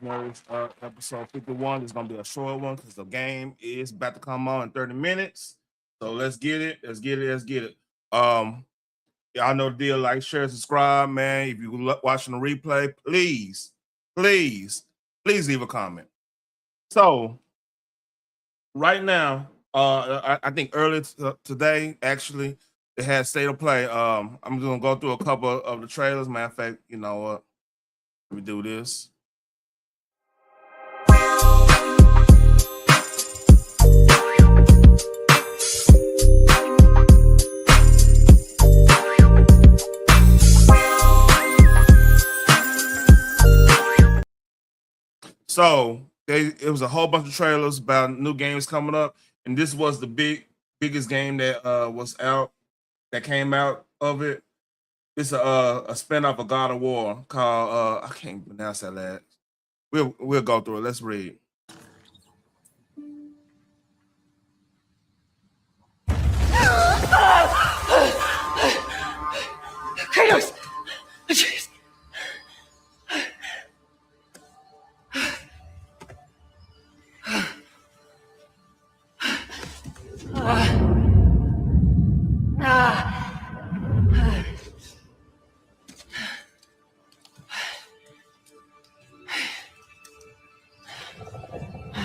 Nerds, episode 51 is gonna be a short one because the game is about to come on in 30 minutes. So let's get it. Let's get it. Let's get it. Y'all know the deal. Like, share, subscribe, man. If you're watching the replay, please leave a comment. So right now, I think earlier today, actually, they had state of play. I'm just gonna go through a couple of the trailers. Matter of fact, you know what? Let me do this. So it was a whole bunch of trailers about new games coming up, and this was the biggest game that that came out of it. It's a spinoff of God of War called I can't pronounce that last. We'll go through it. Let's read. Kratos! Jeez.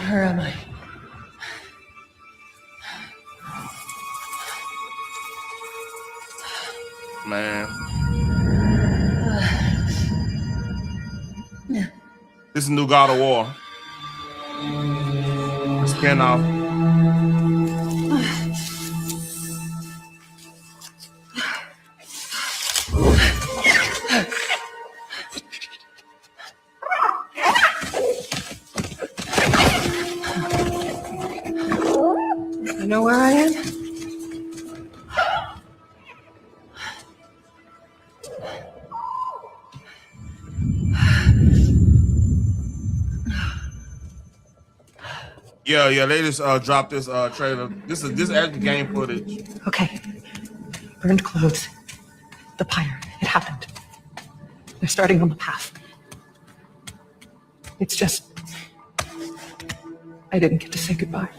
Where am I? Man. This is new God of War. A spinoff. You know where I am? Yeah, they just dropped this trailer. This is actually game footage. Okay. Burned clothes. The pyre. It happened. They're starting on the path. It's just... I didn't get to say goodbye.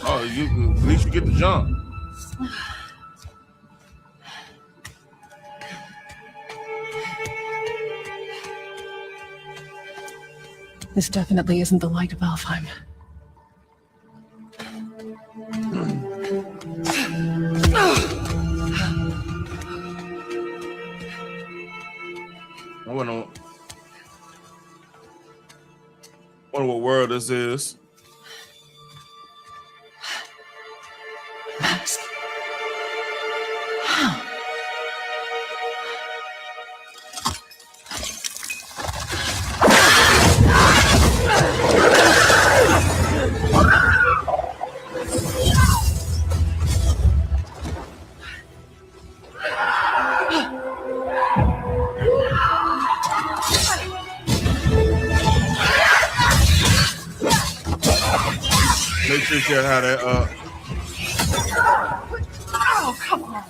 Oh, at least you get the jump. This definitely isn't the light of Alfheim. I wonder what world this is. Mask. Make sure you share how that Oh, come on.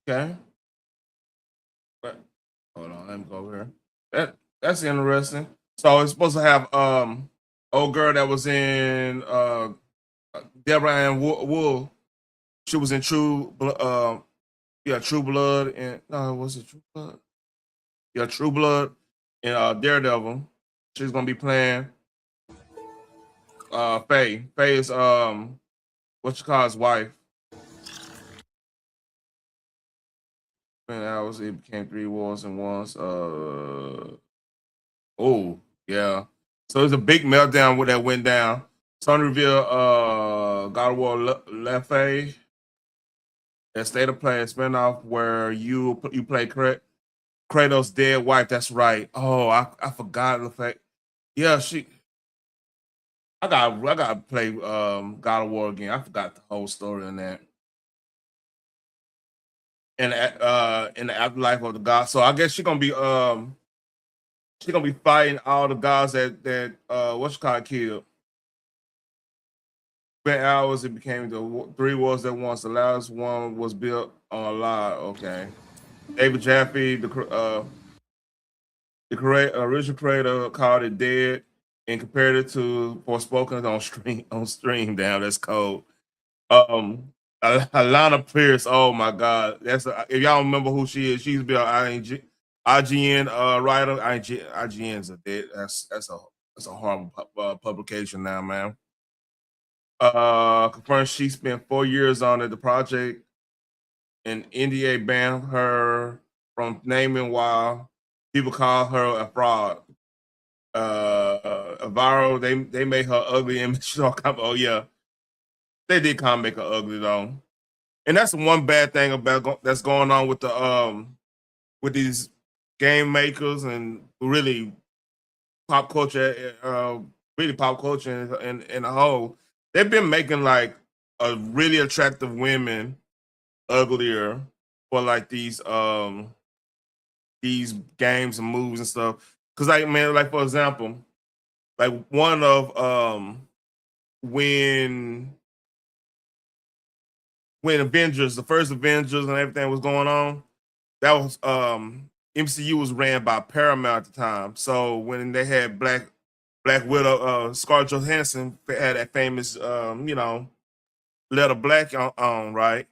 okay. But hold on, let me go over here. That's interesting. So it's supposed to have old girl that was in Deborah Ann Wool. She was in True Blood and was it True Blood? Yeah, True Blood and Daredevil. She's gonna be playing Faye. Faye is what you call his wife. Hours it became 3 wars in once. Oh yeah. So there's a big meltdown that went down. Sony revealed God of War Lefay, a state of play spinoff where you play Kratos' dead wife. That's right. Oh, I forgot the fact. Yeah, I gotta play God of War again. I forgot the whole story on that. And in the afterlife of the gods. So I guess she's gonna be fighting all the gods that killed. spent hours. It became the three wars at once. The last one was built on a lie. Okay. David Jaffe, original creator, called it dead and compared it to Forspoken on stream. On stream, damn, that's cold. Alana Pierce. Oh my God, if y'all remember who she is, she's been an IGN writer. IGN's a dead. That's a horrible publication now, man. Confirmed she spent 4 years on it. The project and NDA banned her from naming while people call her a fraud. A viral. They made her ugly image. Oh yeah, they did kind of make her ugly though, and that's one bad thing about that's going on with these game makers and really pop culture, really pop culture in a whole. They've been making like a really attractive women uglier for like these games and movies and stuff. Cause like man, like for example, like one of when Avengers, the first Avengers and everything was going on, that was MCU was ran by Paramount at the time. So when they had Black Widow, Scarlett Johansson had that famous letter black on right.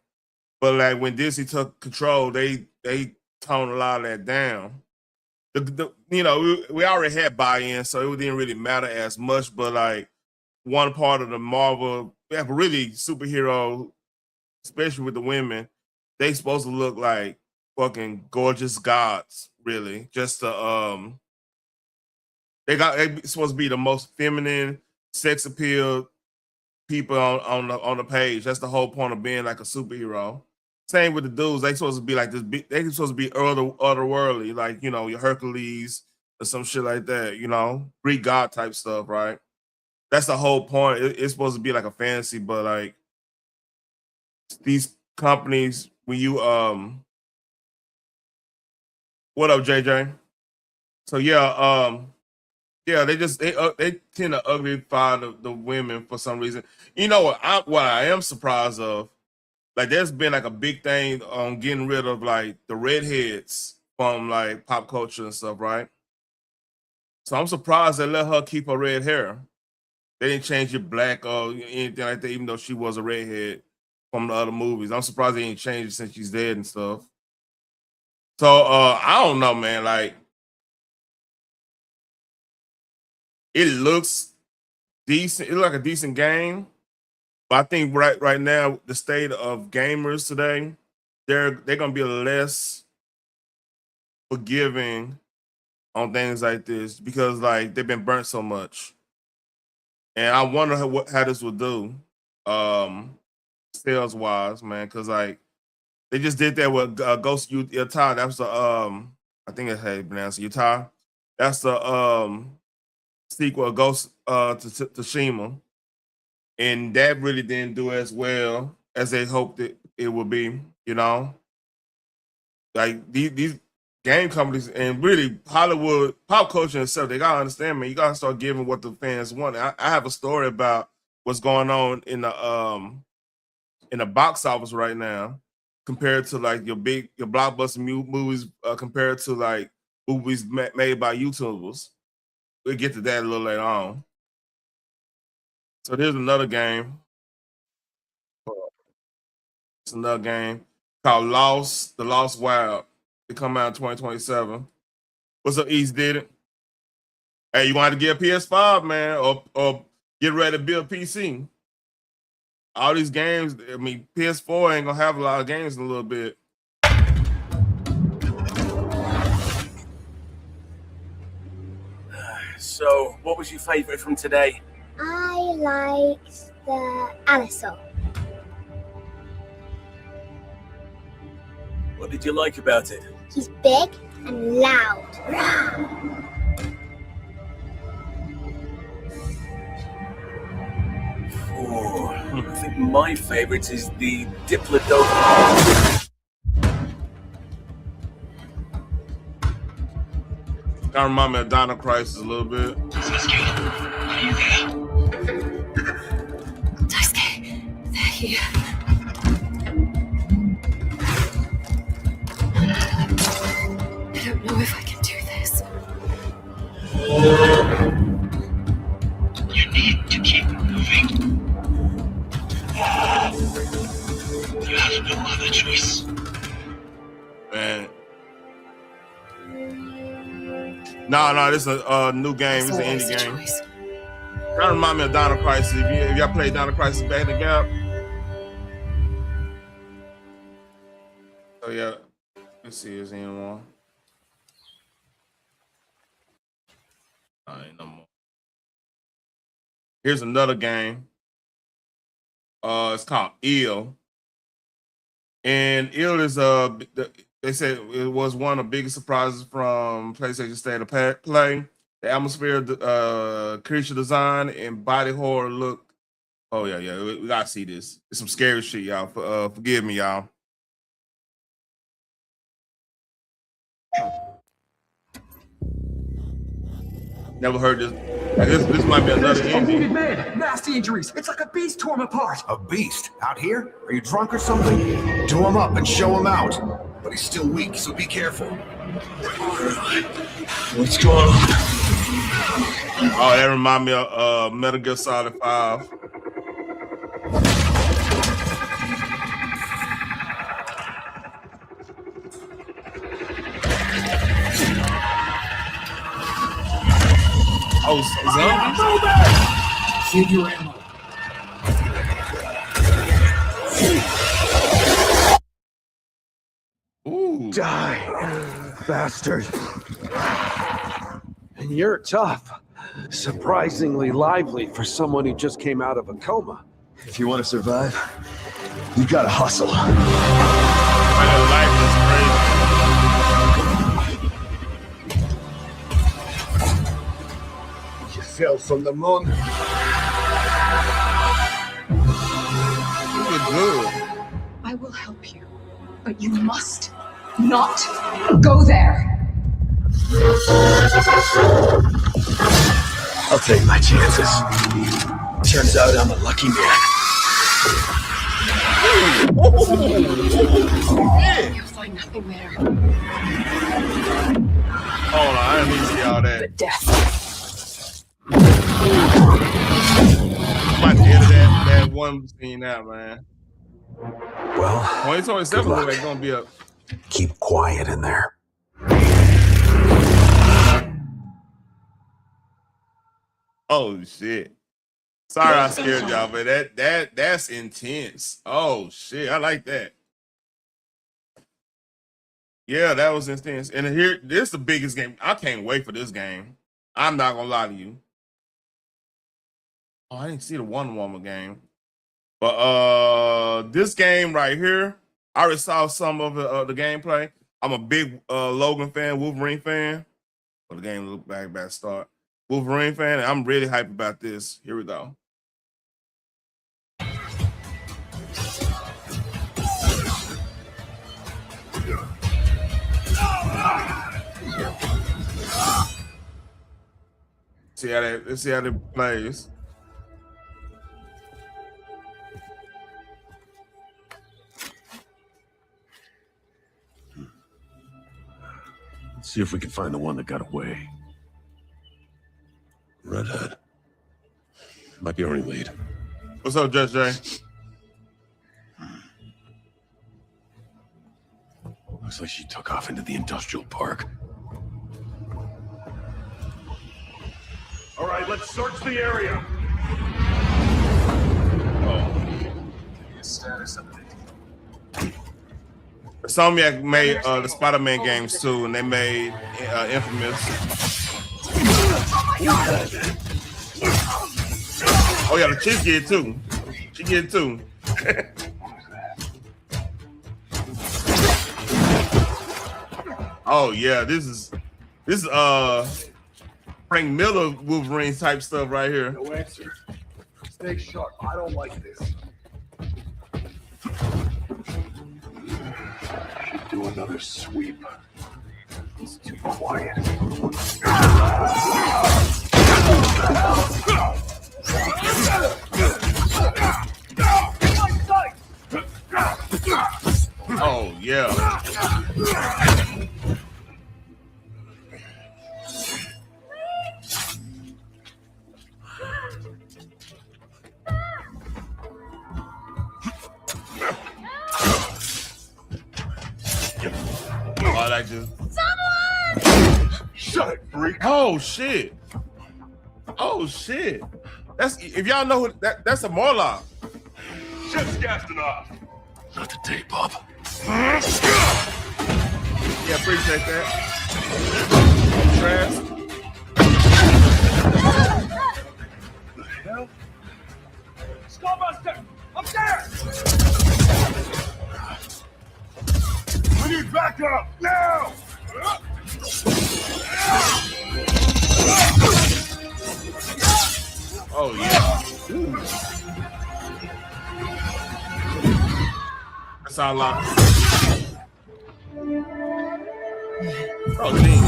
But like when Disney took control, they toned a lot of that down. We already had buy-in, so it didn't really matter as much. But like one part of the Marvel, we have a really superhero, especially with the women, they supposed to look like fucking gorgeous gods, really. Just to they supposed to be the most feminine, sex appeal people on the page. That's the whole point of being like a superhero. Same with the dudes. They supposed to be like this. They supposed to be otherworldly, like your Hercules or some shit like that. Greek god type stuff, right? That's the whole point. It's supposed to be like a fantasy, but like these companies, when you what up, JJ? So yeah, they tend to uglify the women for some reason. You know what I am surprised of, like there's been like a big thing on getting rid of like the redheads from like pop culture and stuff, right? So I'm surprised they let her keep her red hair. They didn't change it black or anything like that, even though she was a redhead from the other movies. I'm surprised they didn't change it since she's dead and stuff. So I don't know, man. Like it looks decent. It looks like a decent game. But I think right now, the state of gamers today, they're gonna be less forgiving on things like this because like they've been burnt so much. And I wonder how this will do, sales wise, man. Because like they just did that with Ghost Utah. That was the I think it had been announced Utah. That's the sequel of Ghost to Tsushima, and that really didn't do as well as they hoped it would be. Like these game companies and really Hollywood pop culture itself, they gotta understand, man. You gotta start giving what the fans want. I have a story about what's going on in the box office right now compared to like your blockbuster movies compared to like movies made by YouTubers. We'll get to that a little later on. So there's another game. It's another game called The Lost Wild. It come out in 2027. What's up, East did it? Hey, you want to get a PS5, man, or get ready to build PC. All these games, I mean, PS4 ain't gonna have a lot of games in a little bit. So, what was your favorite from today? I liked the Allosaur. What did you like about it? He's big and loud. Oh, I think my favorite is the Diplodocus. Kind of remind me of Dino Crisis a little bit. I'm so scared. key. I don't know if I can do this. You need to keep moving. You have no other choice. Man. No, this is a new game. It's an Always indie a game. choice. That remind me of Dino Crisis. If y'all played Dino Crisis back in the gap. So yeah, let's see if there's any more. Ain't no more. Here's another game. It's called Ill. And Ill is they said it was one of the biggest surprises from PlayStation State of Play. The atmosphere, creature design, and body horror look. Oh yeah, we gotta see this. It's some scary shit, y'all. Forgive me, y'all. Never heard this. This might be another A wounded indie. man, nasty injuries. It's like a beast tore him apart. A beast? Out here? Are you drunk or something? Do him up and show him out. But he's still weak, so be careful. What's going on? Oh, that remind me of Metal Gear Solid 5. Oh, zombies? Save your ammo. Ooh. Die, bastard. And you're tough. Surprisingly lively for someone who just came out of a coma. If you want to survive, you gotta hustle. Man, life You fell from the moon. is crazy. Look good. I will help you, but you must not go there. I'll take my chances. Turns out I'm a lucky man. You'll find nothing there Hold on, I didn't need to see all that. but death. I'm about to edit that one scene out, man. Well, 2027 good look luck. like gonna be a. Keep quiet in there. Oh shit! Sorry I scared y'all, but that's intense. Oh shit, I like that. Yeah, that was intense. And here, this is the biggest game. I can't wait for this game. I'm not gonna lie to you. Oh, I didn't see the Wonder Woman game, but this game right here, I already saw some of the gameplay. I'm a big Logan fan, Wolverine fan. But the game looked bad start. Wolverine fan, and I'm really hyped about this. Here we go. Let's see how that plays. Let's see if we can find the one that got away. Redhead. Might be our only lead. What's up, Judge Jay? Looks like she took off into the industrial park. All right, let's search the area. Status update. Insomniac made the Spider-Man games too, and they made Infamous. Oh yeah, the chick get it too. She get it too. Oh yeah, this is Frank Miller Wolverine type stuff right here. No answer. Stay sharp. I don't like this. Should do another sweep. It's too quiet. you. Someone! Shut it, freak. Oh shit. Oh shit. That's if y'all know who that's a Morlock. Shit's gassing off. Not today, Bob. Yeah, appreciate that. Trash. Hell? Skullbuster! Up there! We need backup now. Oh yeah. Ooh. That's our lock. Oh, Gene.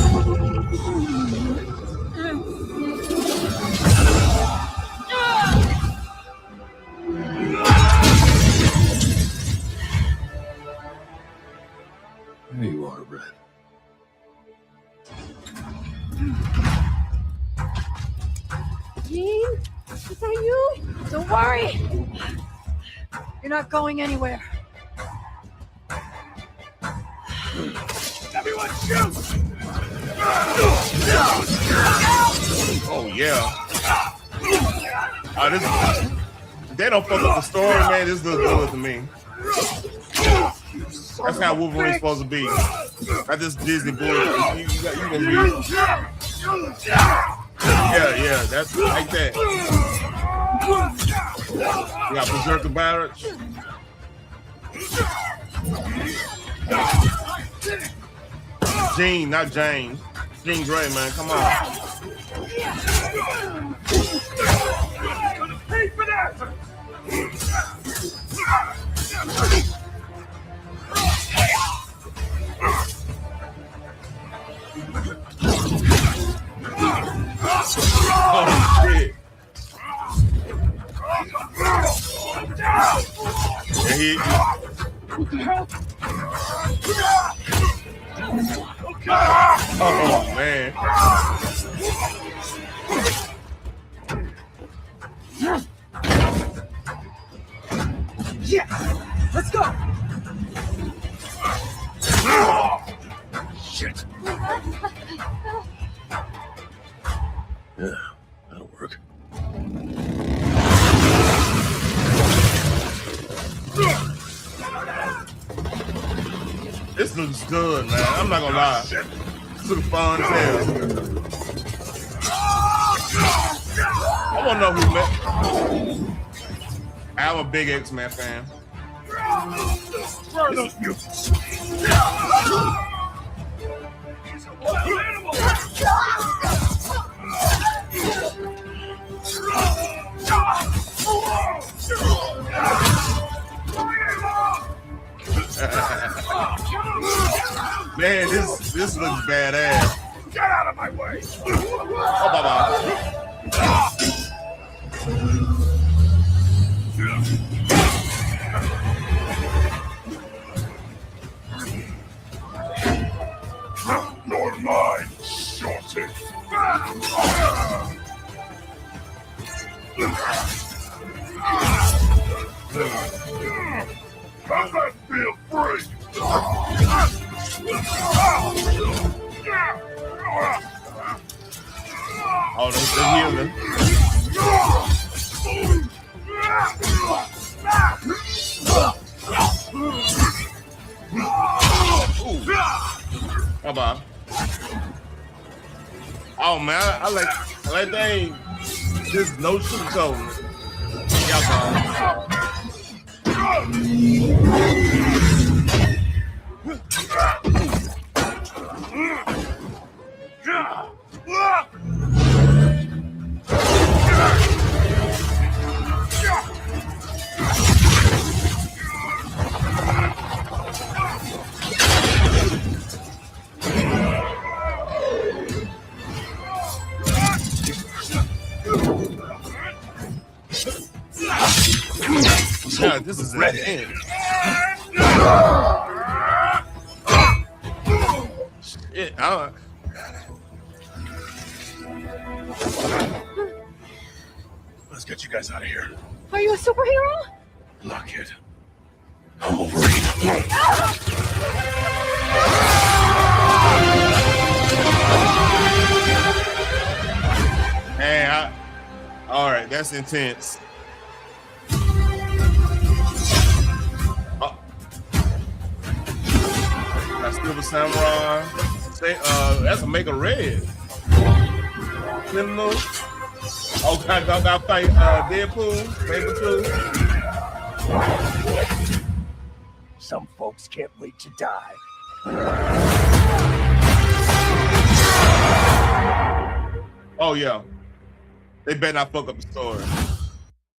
There you are, Red. Jean, is that you? Don't worry. You're not going anywhere. Everyone shoot! Oh yeah. Oh, this they don't fuck up the story, man. This looks good to me. That's how Wolverine's supposed to be. Not this Disney bullshit. You gonna be. Yeah, that's like that. You got Berserker Barrage. Jean, not Jane. Jean Grey, man, come on. Gonna pay for that! Oh shit. Yeah, he. What the hell? Oh man. Yeah, let's go. Shit! Yeah, that'll work. This looks good, man. I'm not gonna lie. This looks fun as hell. I wanna know who met. I'm a big X-Men fan. Burn those mutants! He's a wild animal! Man, this looks badass. Get out of my way! Oh, bye-bye. You're mine, shorty. How that feel free? Oh, that's the healing. Bye-bye. Oh man, I like that ain't just no sugarcoating. Y'all God, this is intense. Shit, Let's get you guys out of here. Are you a superhero? Lock it. I'm Wolverine. That's intense. Oh. That's Silver Samurai. Say, that's a make a red. Criminal. Oh, got fight Deadpool, Paper 2. Some folks can't wait to die. Oh yeah. They better not fuck up the story.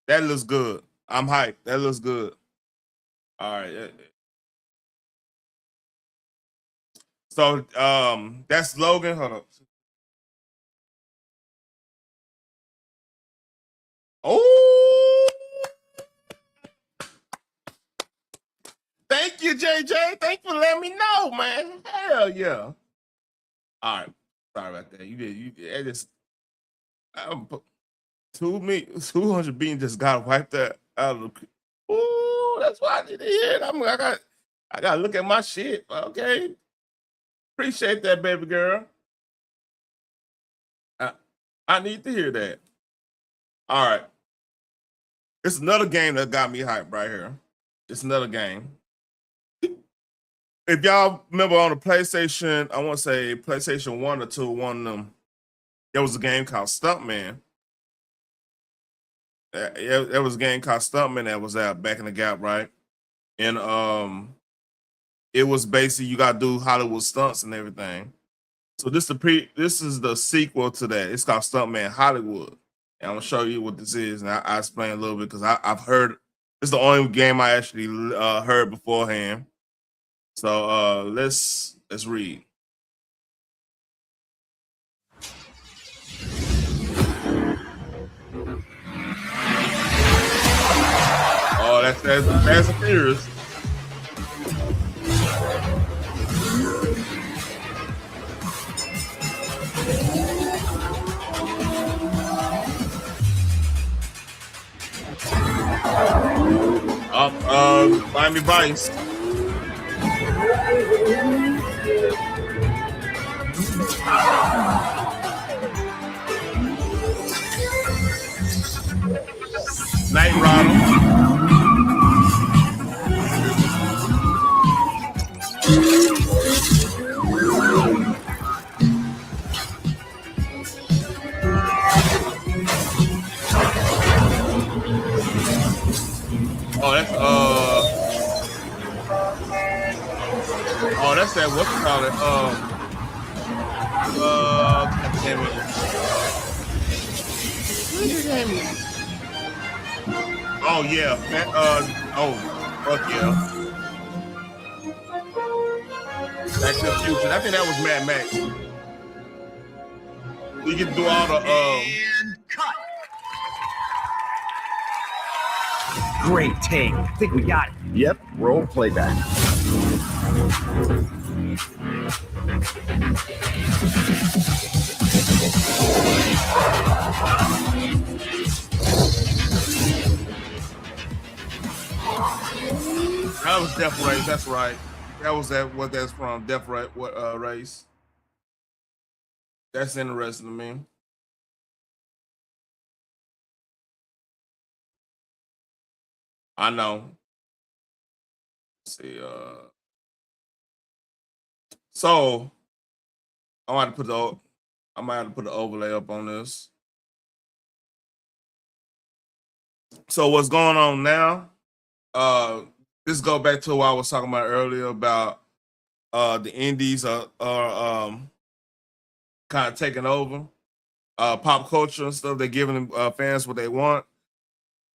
That looks good. I'm hyped. That looks good. All right. So that's Logan. Hold up. Oh, thank you, JJ. Thank you for letting me know, man. Hell yeah. All right. Sorry about that. You did. It just 200 beans just got wiped out of the. Ooh, that's why I didn't hear it. I got to look at my shit. Okay. Appreciate that, baby girl. I need to hear that. All right. It's another game that got me hyped right here. It's another game. If y'all remember on the PlayStation, I want to say PlayStation 1 or 2, one of them, there was a game called Stuntman. There was a game called Stuntman that was out back in the gap, right? And it was basically you gotta do Hollywood stunts and everything. So this is the sequel to that. It's called Stuntman Hollywood. And I'm gonna show you what this is, and I explain a little bit because I've heard it's the only game I actually heard beforehand. So let's read. Oh, that's Fast and Furious. Miami Vice. Night Rider. That's that what you call it? God damn it. Oh yeah. Fuck yeah. Back to the Future. I think that was Mad Max. We can do all the And cut. Great take. I think we got it. Yep, roll playback. That was Death Race. That's right. That was what that's from. Death Race. Race? That's interesting to me. I know. Let's see. So I might have to put the overlay up on this. So what's going on now? This go back to what I was talking about earlier about the indies are kind of taking over pop culture and stuff. They're giving fans what they want.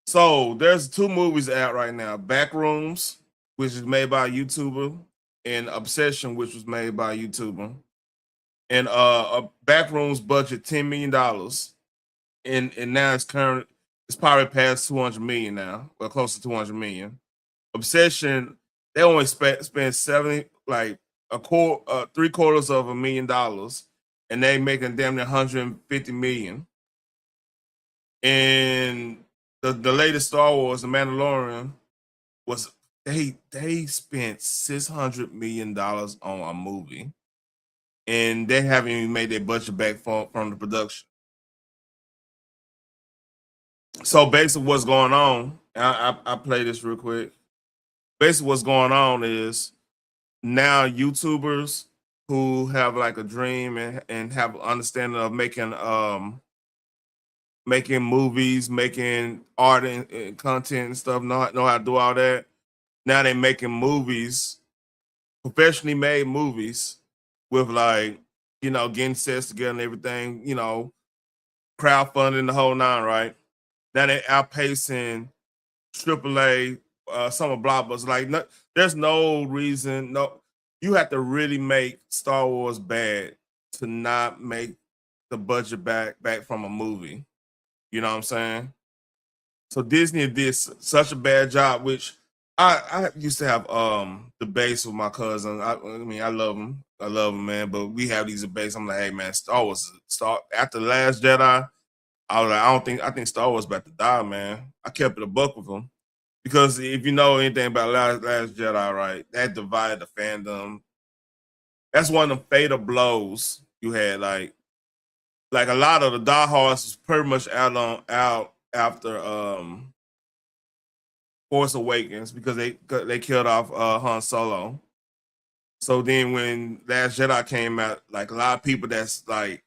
So there's 2 movies out right now: Backrooms, which is made by a YouTuber, and Obsession, which was made by a YouTuber. And Backrooms budget $10 million, and now it's probably past 200 million now, well, close to 200 million. Obsession, they only spent 70, like $750,000, and they making damn near 150 million. And the latest Star Wars, The Mandalorian, was they spent $600 million on a movie, and they haven't even made their budget back from the production. So basically, what's going on? I play this real quick. Basically, what's going on is now YouTubers who have like a dream and have an understanding of making movies, making art and content and stuff, know how to do all that. Now they're making movies, professionally made movies with like, getting sets together and everything, crowdfunding the whole nine, right? Now they're outpacing AAA, some of blockbusters. Like, no, there's no reason, no, you have to really make Star Wars bad to not make the budget back from a movie. You know what I'm saying? So Disney did such a bad job, which I used to have debates with my cousin. I mean, I love him, man. But we have these debates. I'm like, hey, man, Star Wars after the Last Jedi. I was like, I think Star Wars about to die, man. I kept it a buck with him because if you know anything about Last Jedi, right, that divided the fandom. That's one of the fatal blows you had. Like a lot of the diehards was pretty much out after Force Awakens because they killed off Han Solo. So then when Last Jedi came out, like a lot of people that's like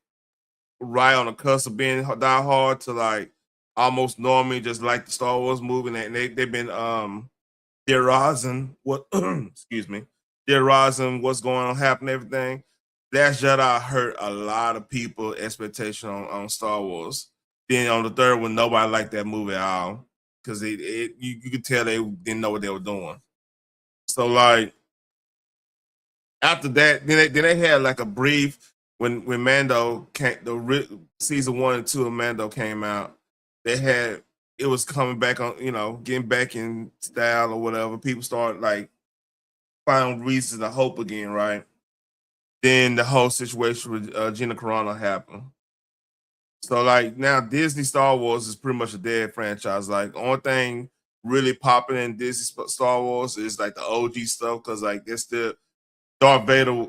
right on the cusp of being diehard to like almost normally just like the Star Wars movie, and they've been theorizing what excuse me, theorizing what's going on, happening, everything. Last Jedi hurt a lot of people expectation on Star Wars. Then on the third one, nobody liked that movie at all because you could tell they didn't know what they were doing. So like after that, then they had like a brief when Mando came, season 1 and 2 of Mando came out. They had it was coming back on, getting back in style or whatever. People started like finding reasons to hope again, right? Then the whole situation with Gina Carano happened. So like now Disney Star Wars is pretty much a dead franchise. Like only thing really popping in Disney Star Wars is like the OG stuff because like it's still Darth Vader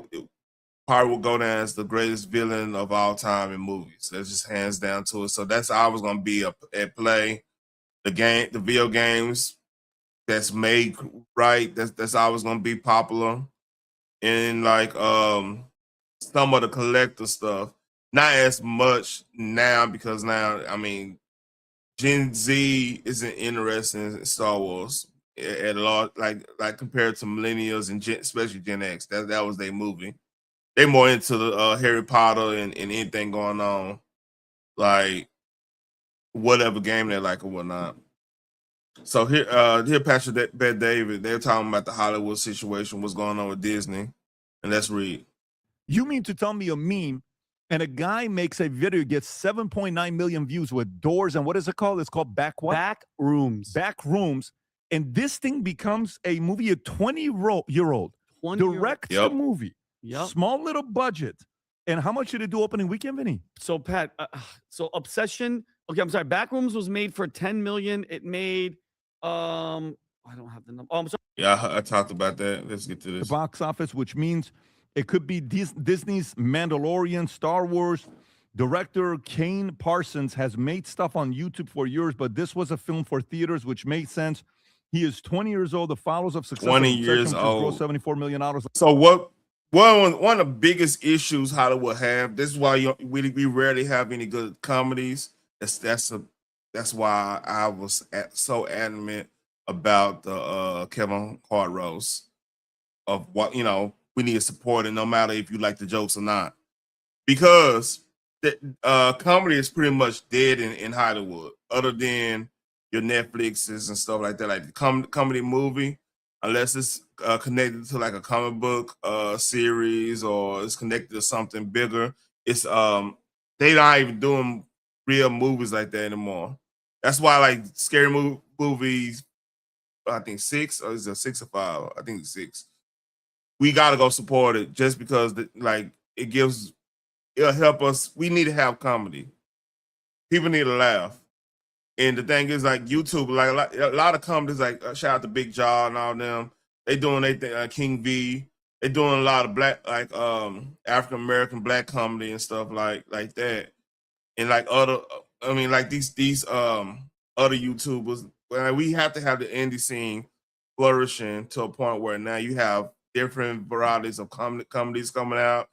probably will go down as the greatest villain of all time in movies. That's just hands down to it. So that's always going to be at play. The video games that's made right. That's always going to be popular. And like some of the collector stuff, not as much now because now I mean Gen Z isn't interested in Star Wars at a lot, like compared to millennials and especially Gen X. That was their movie. They more into the Harry Potter and anything going on, like whatever game they like or whatnot. So here, Patrick Bet David, they're talking about the Hollywood situation, what's going on with Disney, and let's read. You mean to tell me a meme and a guy makes a video, gets 7.9 million views with doors, and what is it called? It's called Back what? Back Rooms. Back Rooms. And this thing becomes a movie, a 20-year-old directs the movie. Yep. Small little budget. And how much did it do opening weekend, Vinny? So, Pat, so Obsession, okay, I'm sorry. Backrooms was made for 10 million. It made, I don't have the number. Oh, I'm sorry. Yeah, I talked about that. Let's get to this. The box office, which means it could be Disney's Mandalorian, Star Wars. Director Kane Parsons has made stuff on YouTube for years, but this was a film for theaters, which made sense. He is 20 years old. The Follows of Success. 20 years old. $74 million. So what? One of the biggest issues Hollywood have. This is why we rarely have any good comedies. That's why I was so adamant about the Kevin Hart roast of what we need to support it, no matter if you like the jokes or not, because the comedy is pretty much dead in Hollywood, other than your Netflixes and stuff like that. Like the comedy movie, unless it's connected to like a comic book series or it's connected to something bigger, it's they not even doing real movies like that anymore. That's why like scary movies, I think 6 or is it 6 or 5? I think it's 6. We gotta go support it just because it'll help us. We need to have comedy. People need to laugh. And the thing is, like YouTube, like a lot of companies, like shout out to Big Jaw and all them, they doing their thing, King V. They doing a lot of black, like African American black comedy and stuff like that. And like other, I mean, like these other YouTubers. We have to have the indie scene flourishing to a point where now you have different varieties of comedies coming out,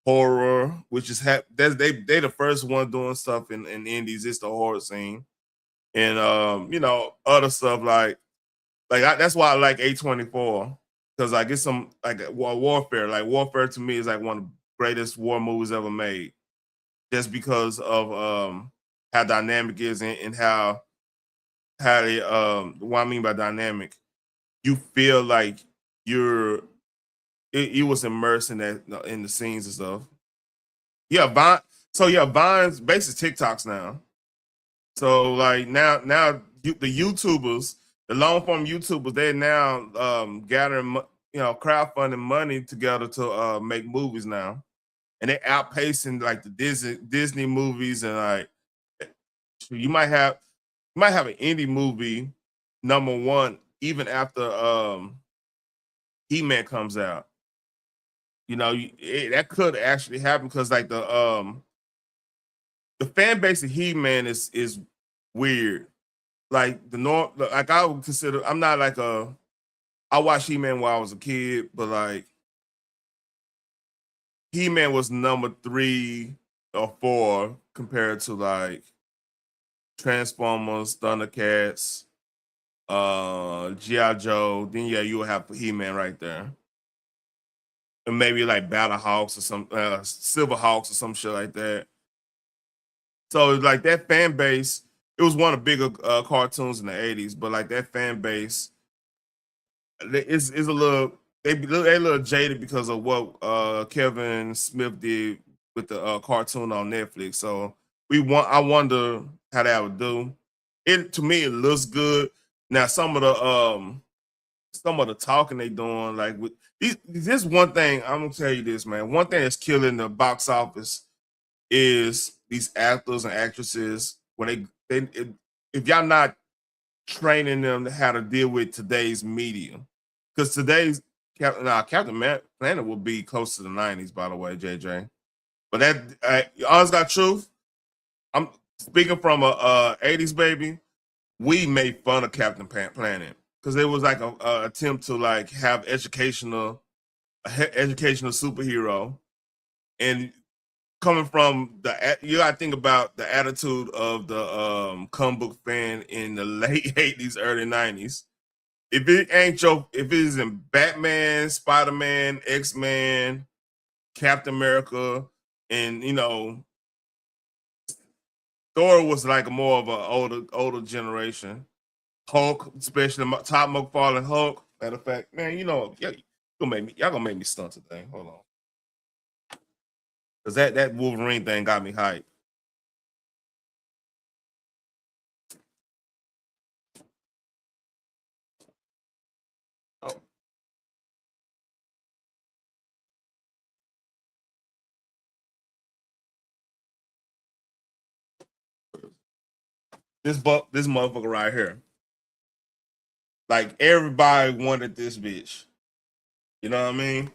horror, which is they the first one doing stuff in indies. It's the horror scene, and other stuff that's why I like A24 because I get some like warfare. Like Warfare to me is like one of the greatest war movies ever made, just because of how dynamic it is and how they what I mean by dynamic, you feel like you was immersed in that in the scenes and stuff. Yeah, Vine's basically TikToks now. So like now the YouTubers, the long form YouTubers, they're now gathering crowdfunding money together to make movies now, and they're outpacing like the Disney movies and like you might have an indie movie #1 even after He-Man comes out. That could actually happen because like the fan base of He-Man is weird. Like like I would consider I'm not like I watched He-Man while I was a kid, but like He-Man was #3 or 4 compared to like Transformers, Thundercats, G.I. Joe. Then yeah, you would have He-Man right there. And maybe like Battlehawks or some Silverhawks or some shit like that. So like that fan base, it was one of the bigger cartoons in the 80s, but like that fan base is a little they a little jaded because of what Kevin Smith did with the cartoon on Netflix. So I wonder how that would do. It to me it looks good. Now some of the talking they doing like with this one thing I'm gonna tell you this, man. One thing that's killing the box office is these actors and actresses when if y'all not training them how to deal with today's media, because today's Captain Planet will be close to the 90s, by the way, JJ. But that honest got truth. I'm speaking from a 80s baby. We made fun of Captain Planet because it was like a attempt to like have educational superhero, and coming from you gotta think about the attitude of the comic book fan in the late 80s, early 90s. If it isn't Batman, Spider-Man, X-Men, Captain America, and Thor was like more of an older generation. Hulk, especially Todd McFarlane Hulk. Matter of fact, man, y'all gonna make me stunt today. Hold on. Cause that Wolverine thing got me hyped. Oh. This motherfucker right here. Like everybody wanted this bitch. You know what I mean?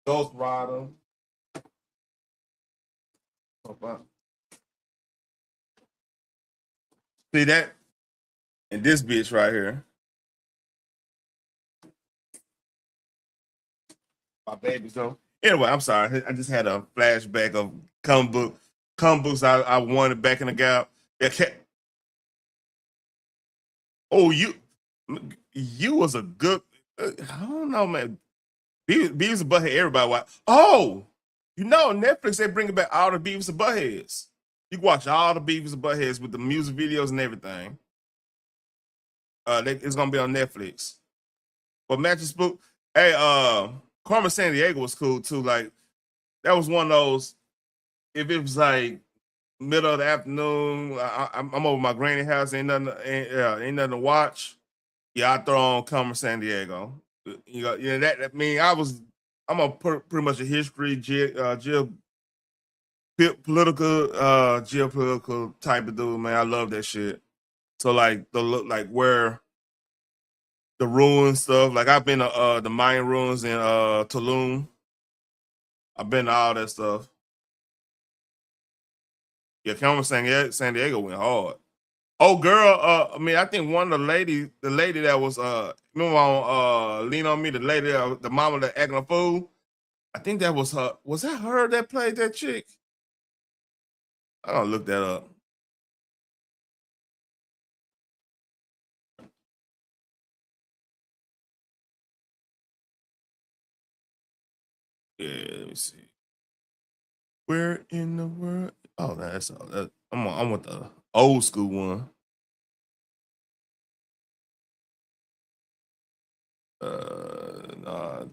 Ghost Rider. Oh, wow. See that? And this bitch right here. My baby. So anyway, I'm sorry. I just had a flashback of comic books I wanted back in the gap. Yeah, oh, you was a good. I don't know, man. Beavis and Butthead. Everybody watch. Oh, Netflix they bringing back all the Beavis and Buttheads. You can watch all the Beavis and Buttheads with the music videos and everything. It's gonna be on Netflix. But Matches Spook, hey, Carmen Sandiego was cool too. Like that was one of those. If it was like middle of the afternoon, I'm over my granny house, ain't nothing to watch. Yeah, I throw on Carmen Sandiego. That I mean, I'm a pretty much a history, geopolitical type of dude, man. I love that shit. So like where the ruins stuff. Like I've been to the Mayan ruins in Tulum. I've been to all that stuff. Yeah, Carmen San Diego went hard. Oh, girl. I mean, I think one of the lady that was remember on Lean on Me, the lady, the mama that acting a fool. I think that was her. Was that her that played that chick? I don't look that up. Yeah, let me see. Where in the world? Oh, that's I'm with the old school one. Nah.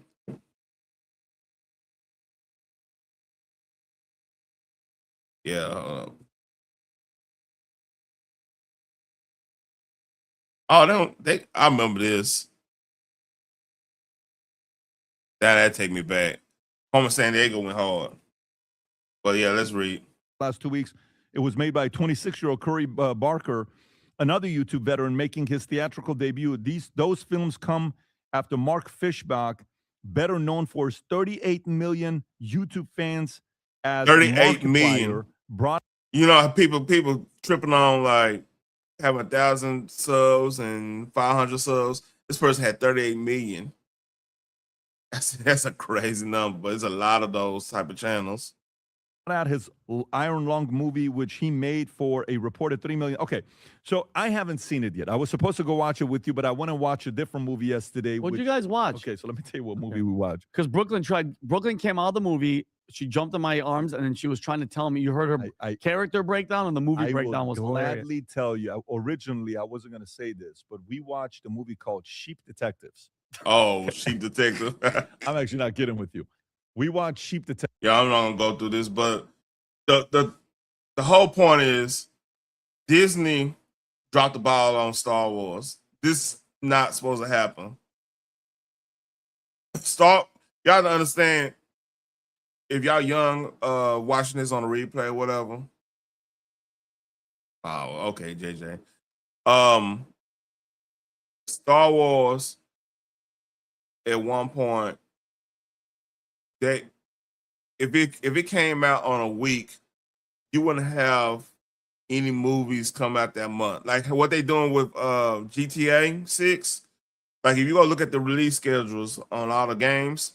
Yeah. Oh, they. I remember this. That take me back. Home San Diego went hard. But yeah, let's read. Last 2 weeks, it was made by 26-year-old Curry Barker, another YouTube veteran making his theatrical debut. Those films come after Mark Fishbach, better known for his 38 million YouTube fans as 38 million. brought. You know, people tripping on like having 1,000 subs and 500 subs. This person had 38 million. That's a crazy number, but it's a lot of those type of channels. Out his Iron Lung movie, which he made for a reported $3 million. Okay, so I haven't seen it yet. I was supposed to go watch it with you, but I went and watched a different movie yesterday. What'd you guys watch? Okay, so let me tell you what movie we watched. Because Brooklyn came out of the movie. She jumped in my arms, and then she was trying to tell me. You heard her character breakdown, and the movie breakdown was hilarious. I will gladly tell you. Originally, I wasn't going to say this, but we watched a movie called Sheep Detectives. Oh, Sheep Detective. I'm actually not kidding with you. We watched Sheep Detective. Yeah, I'm not gonna go through this, but the whole point is Disney dropped the ball on Star Wars. This not supposed to happen. Y'all to understand, if y'all young watching this on a replay or whatever. Oh, okay, JJ. Star Wars at one point, if it came out on a week, you wouldn't have any movies come out that month. Like what they doing with GTA 6. Like if you go look at the release schedules on all the games,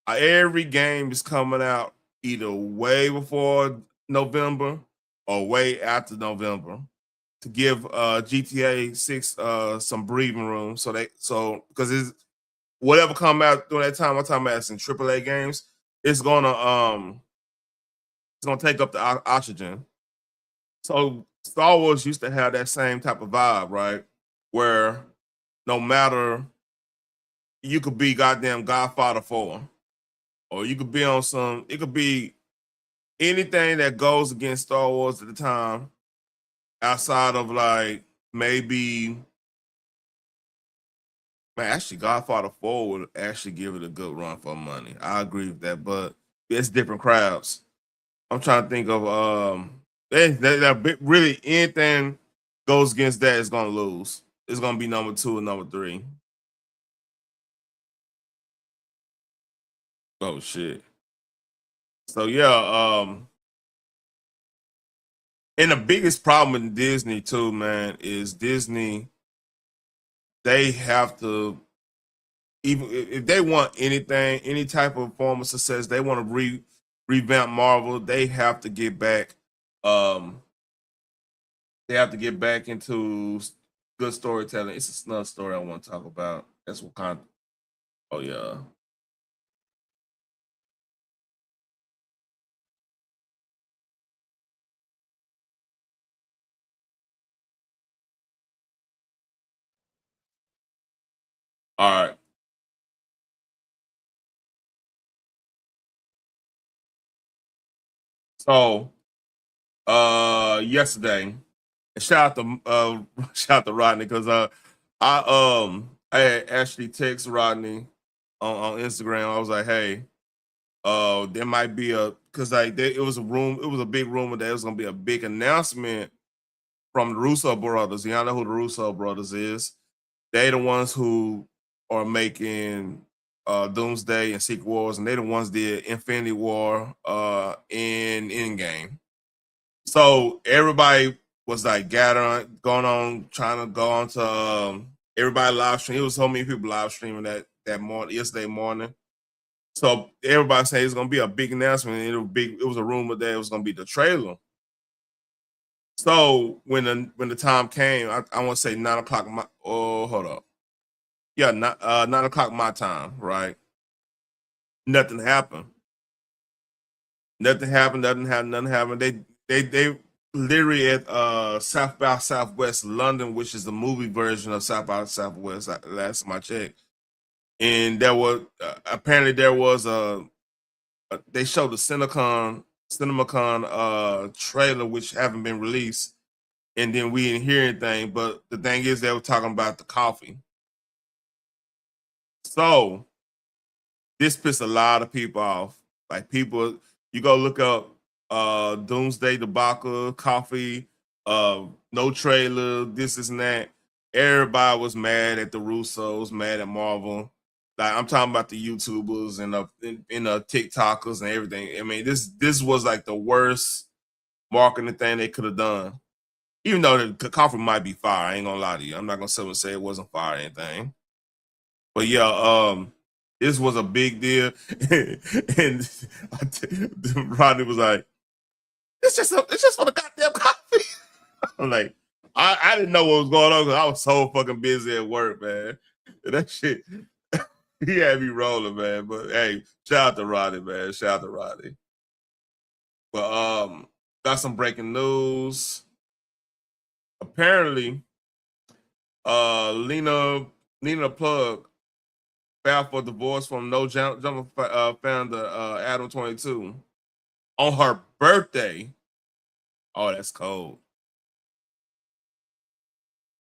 every game is coming out either way before November or way after November to give GTA 6 some breathing room. So because it's whatever come out during that time, I'm talking about in AAA games, it's gonna take up the oxygen. So Star Wars used to have that same type of vibe, right? Where no matter, you could be goddamn Godfather 4, or you could be on it could be anything that goes against Star Wars at the time, outside of like maybe, man, actually Godfather 4 would actually give it a good run for money. I agree with that, but it's different crowds. I'm trying to think of really anything goes against that is gonna lose. It's gonna be number 2 and number 3. Oh shit. So yeah, and the biggest problem with Disney too, man, is Disney, they have to, even if they want anything, any type of form of success, they want to revamp Marvel, they have to get back into good storytelling. It's another story I want to talk about. That's what kind of, oh yeah. All right. So yesterday, shout out to Rodney, because I had actually text Rodney on Instagram. I was like, hey, there might be because like it was a big rumor that it was gonna be a big announcement from the Russo brothers. Y'all know who the Russo brothers is. They the ones who are making Doomsday and Secret Wars, and they the ones did Infinity War in Endgame. So everybody was like gathering, going on, trying to go on to everybody live stream. It was so many people live streaming that morning, yesterday morning. So everybody saying it's gonna be a big announcement. It was a rumor that it was gonna be the trailer. So when the time came, I want to say 9 o'clock. Hold up, yeah, 9 o'clock my time, right? Nothing happened. Nothing happened. Nothing happened. They literally at South by Southwest London, which is the movie version of South by Southwest. Last time I checked, and there was apparently there was they showed the CinemaCon trailer, which haven't been released, and then we didn't hear anything. But the thing is, they were talking about the coffee. So this pissed a lot of people off. Like people, you go look up Doomsday, debacle, coffee, no trailer, this and that. Everybody was mad at the Russos, mad at Marvel. Like I'm talking about the YouTubers and the TikTokers and everything. I mean, this was like the worst marketing thing they could have done. Even though the coffee might be fire, I ain't gonna lie to you. I'm not gonna sit and say it wasn't fire or anything. But yeah, this was a big deal, and Rodney was like, it's just for the goddamn coffee." I'm like, I didn't know what was going on because I was so fucking busy at work, man. And that shit, he had me rolling, man. But hey, shout out to Rodney, man. Shout out to Rodney. But got some breaking news. Apparently, Lena Plug filed for divorce from No Jumper founder Adam 22 on her birthday. Oh, that's cold.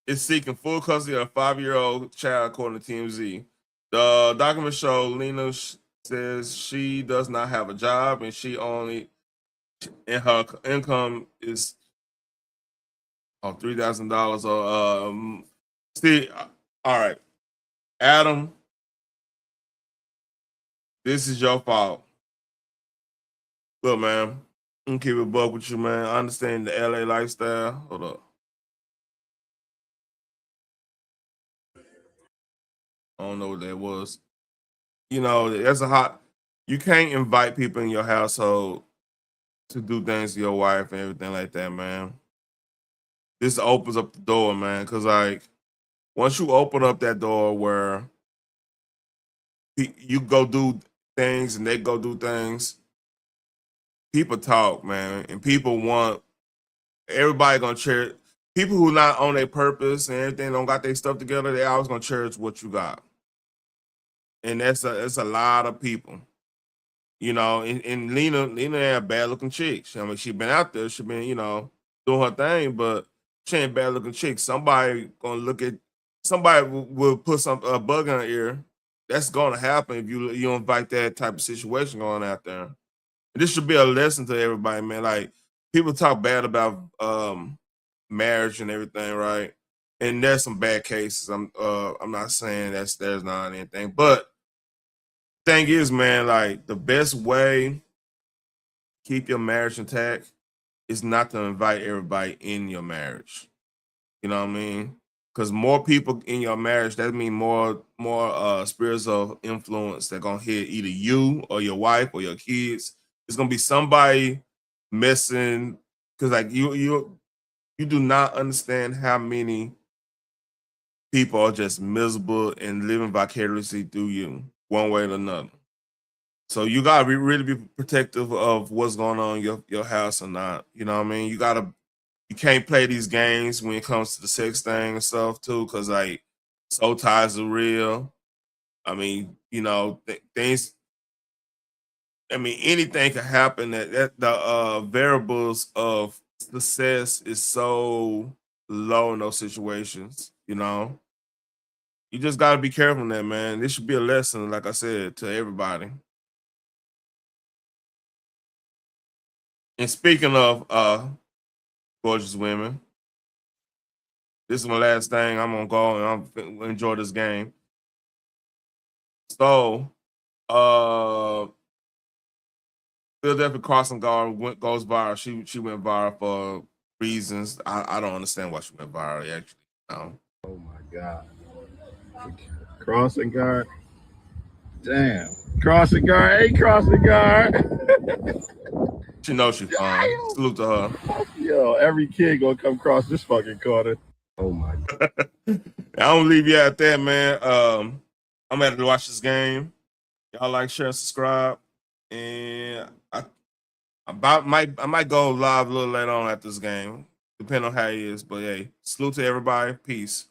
Is seeking full custody of a 5-year-old child, according to TMZ. The document shows Lena says she does not have a job and her income is $3,000. See, all right, Adam, this is your fault. Look, man, I'm gonna keep it a buck with you, man. I understand the LA lifestyle. Hold up. I don't know what that was. You know, that's you can't invite people in your household to do things to your wife and everything like that, man. This opens up the door, man, because like once you open up that door where you go do things and they go do things, people talk, man, and people want everybody gonna cherish. People who not on their purpose and everything don't got their stuff together, they always gonna cherish what you got, and that's a lot of people. You know, and Lena ain't a bad looking chick. I mean, she been out there, she been, doing her thing, but she ain't bad looking chick. Somebody gonna look at somebody will put a bug in her ear. That's gonna happen if you invite that type of situation going out there. And this should be a lesson to everybody, man. Like people talk bad about marriage and everything, right? And there's some bad cases. I'm not saying there's not anything, but thing is, man, like the best way keep your marriage intact is not to invite everybody in your marriage. You know what I mean? Because more people in your marriage, that means more spirits of influence that gonna hit either you or your wife or your kids. It's gonna be somebody messing because like you do not understand how many people are just miserable and living vicariously through you, one way or another. So you gotta really be protective of what's going on in your house or not. You know what I mean? You can't play these games when it comes to the sex thing and stuff too, because like soul ties are real. I mean, things. I mean, anything can happen. That the variables of success is so low in those situations. You just gotta be careful in that, man. This should be a lesson, like I said, to everybody. And speaking of gorgeous women, this is my last thing. I'm gonna go and I'm gonna enjoy this game. So, Philadelphia Crossing Guard goes viral. She went viral for reasons I don't understand why she went viral. Actually, oh my god, crossing guard. Damn, crossing guard. Hey, crossing guard. She knows she's fine. Salute to her. Yo, every kid gonna come across this fucking corner. Oh my god. I don't leave you at that, man. I'm gonna have to watch this game. Y'all like, share, and subscribe. And I might go live a little later on at this game, depending on how it is. But hey, salute to everybody. Peace.